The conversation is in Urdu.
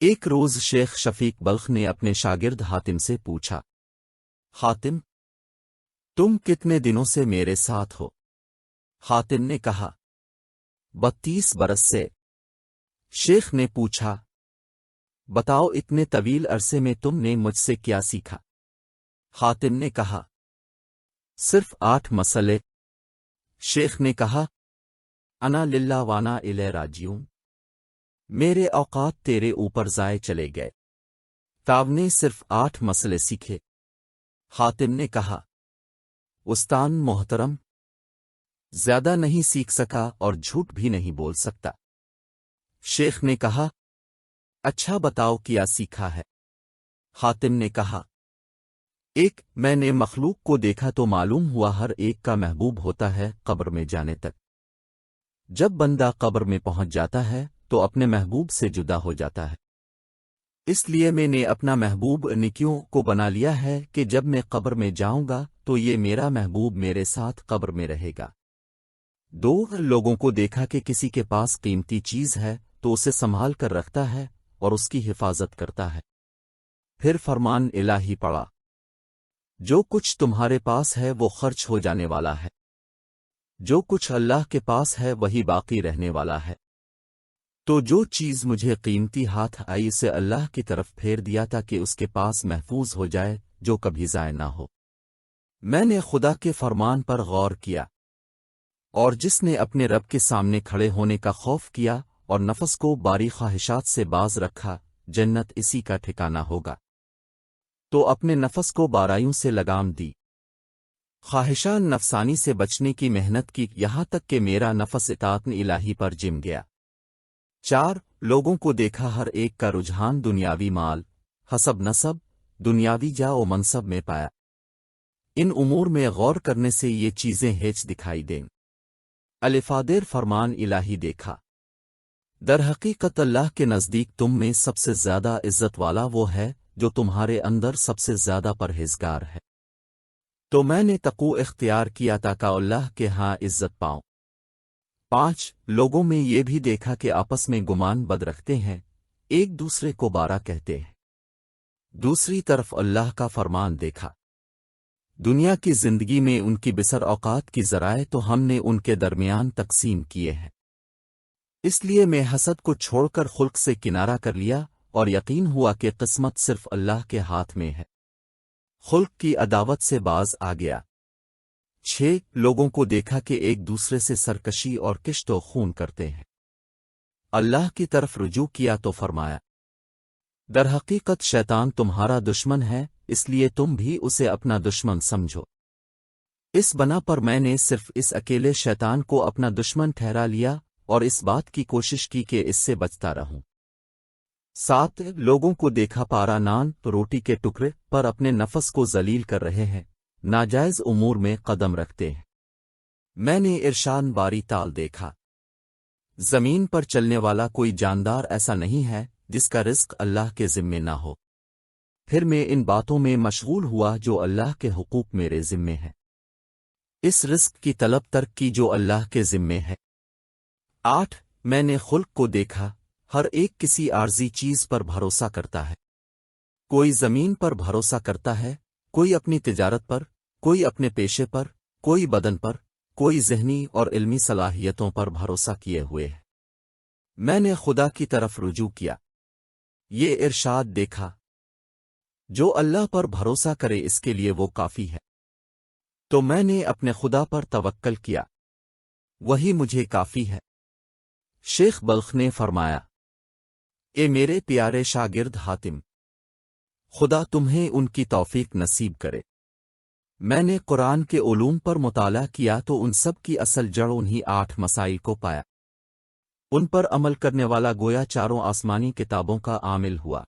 ایک روز شیخ شفیق بلخ نے اپنے شاگرد حاتم سے پوچھا، حاتم، تم کتنے دنوں سے میرے ساتھ ہو؟ حاتم نے کہا، 32 برس سے۔ شیخ نے پوچھا، بتاؤ اتنے طویل عرصے میں تم نے مجھ سے کیا سیکھا؟ حاتم نے کہا، صرف 8 مسئلے۔ شیخ نے کہا، انا للہ وانا الیہ راجعون، میرے اوقات تیرے اوپر ضائع چلے گئے۔ تاب نے صرف 8 مسئلے سیکھے۔ حاتم نے کہا، استاد محترم، زیادہ نہیں سیکھ سکا اور جھوٹ بھی نہیں بول سکتا۔ شیخ نے کہا، اچھا بتاؤ کیا سیکھا ہے؟ حاتم نے کہا، ایک، میں نے مخلوق کو دیکھا تو معلوم ہوا ہر ایک کا محبوب ہوتا ہے قبر میں جانے تک۔ جب بندہ قبر میں پہنچ جاتا ہے تو اپنے محبوب سے جدا ہو جاتا ہے۔ اس لیے میں نے اپنا محبوب نیکیوں کو بنا لیا ہے کہ جب میں قبر میں جاؤں گا تو یہ میرا محبوب میرے ساتھ قبر میں رہے گا۔ 2، لوگوں کو دیکھا کہ کسی کے پاس قیمتی چیز ہے تو اسے سنبھال کر رکھتا ہے اور اس کی حفاظت کرتا ہے۔ پھر فرمان الہی پڑا، جو کچھ تمہارے پاس ہے وہ خرچ ہو جانے والا ہے، جو کچھ اللہ کے پاس ہے وہی باقی رہنے والا ہے۔ تو جو چیز مجھے قیمتی ہاتھ آئی اسے اللہ کی طرف پھیر دیا تاکہ اس کے پاس محفوظ ہو جائے، جو کبھی ضائع نہ ہو۔ میں نے خدا کے فرمان پر غور کیا، اور جس نے اپنے رب کے سامنے کھڑے ہونے کا خوف کیا اور نفس کو باری خواہشات سے باز رکھا، جنت اسی کا ٹھکانہ ہوگا۔ تو اپنے نفس کو بارائیوں سے لگام دی، خواہشان نفسانی سے بچنے کی محنت کی، یہاں تک کہ میرا نفس اطاعت الہی پر جم گیا۔ 4، لوگوں کو دیکھا ہر ایک کا رجحان دنیاوی مال، حسب نسب، دنیاوی جا و منصب میں پایا۔ ان امور میں غور کرنے سے یہ چیزیں ہیچ دکھائی دیں۔ الفادر فرمان الہی دیکھا، در حقیقت اللہ کے نزدیک تم میں سب سے زیادہ عزت والا وہ ہے جو تمہارے اندر سب سے زیادہ پرہیزگار ہے۔ تو میں نے تقوی اختیار کیا تاکہ اللہ کے ہاں عزت پاؤں۔ 5، لوگوں میں یہ بھی دیکھا کہ آپس میں گمان بد رکھتے ہیں، ایک دوسرے کو بارا کہتے ہیں۔ دوسری طرف اللہ کا فرمان دیکھا، دنیا کی زندگی میں ان کی بسر اوقات کی ذرائع تو ہم نے ان کے درمیان تقسیم کیے ہیں۔ اس لیے میں حسد کو چھوڑ کر خلق سے کنارہ کر لیا اور یقین ہوا کہ قسمت صرف اللہ کے ہاتھ میں ہے، خلق کی عداوت سے باز آ گیا۔ 6، لوگوں کو دیکھا کہ ایک دوسرے سے سرکشی اور کشت و خون کرتے ہیں۔ اللہ کی طرف رجوع کیا تو فرمایا، در حقیقت شیطان تمہارا دشمن ہے، اس لیے تم بھی اسے اپنا دشمن سمجھو۔ اس بنا پر میں نے صرف اس اکیلے شیطان کو اپنا دشمن ٹھہرا لیا اور اس بات کی کوشش کی کہ اس سے بچتا رہوں۔ 7، لوگوں کو دیکھا پارا نان روٹی کے ٹکڑے پر اپنے نفس کو ذلیل کر رہے ہیں، ناجائز امور میں قدم رکھتے ہیں۔ میں نے ارشاد باری تال دیکھا، زمین پر چلنے والا کوئی جاندار ایسا نہیں ہے جس کا رزق اللہ کے ذمے نہ ہو۔ پھر میں ان باتوں میں مشغول ہوا جو اللہ کے حقوق میرے ذمے ہیں، اس رزق کی طلب ترک کی جو اللہ کے ذمے ہے۔ 8، میں نے خلق کو دیکھا، ہر ایک کسی عارضی چیز پر بھروسہ کرتا ہے، کوئی زمین پر بھروسہ کرتا ہے، کوئی اپنی تجارت پر، کوئی اپنے پیشے پر، کوئی بدن پر، کوئی ذہنی اور علمی صلاحیتوں پر بھروسہ کیے ہوئے ہے۔ میں نے خدا کی طرف رجوع کیا، یہ ارشاد دیکھا، جو اللہ پر بھروسہ کرے اس کے لیے وہ کافی ہے۔ تو میں نے اپنے خدا پر توکل کیا، وہی مجھے کافی ہے۔ شیخ بلخ نے فرمایا، اے میرے پیارے شاگرد حاتم، خدا تمہیں ان کی توفیق نصیب کرے۔ میں نے قرآن کے علوم پر مطالعہ کیا تو ان سب کی اصل جڑ انہی 8 مسائل کو پایا، ان پر عمل کرنے والا گویا چاروں آسمانی کتابوں کا عامل ہوا۔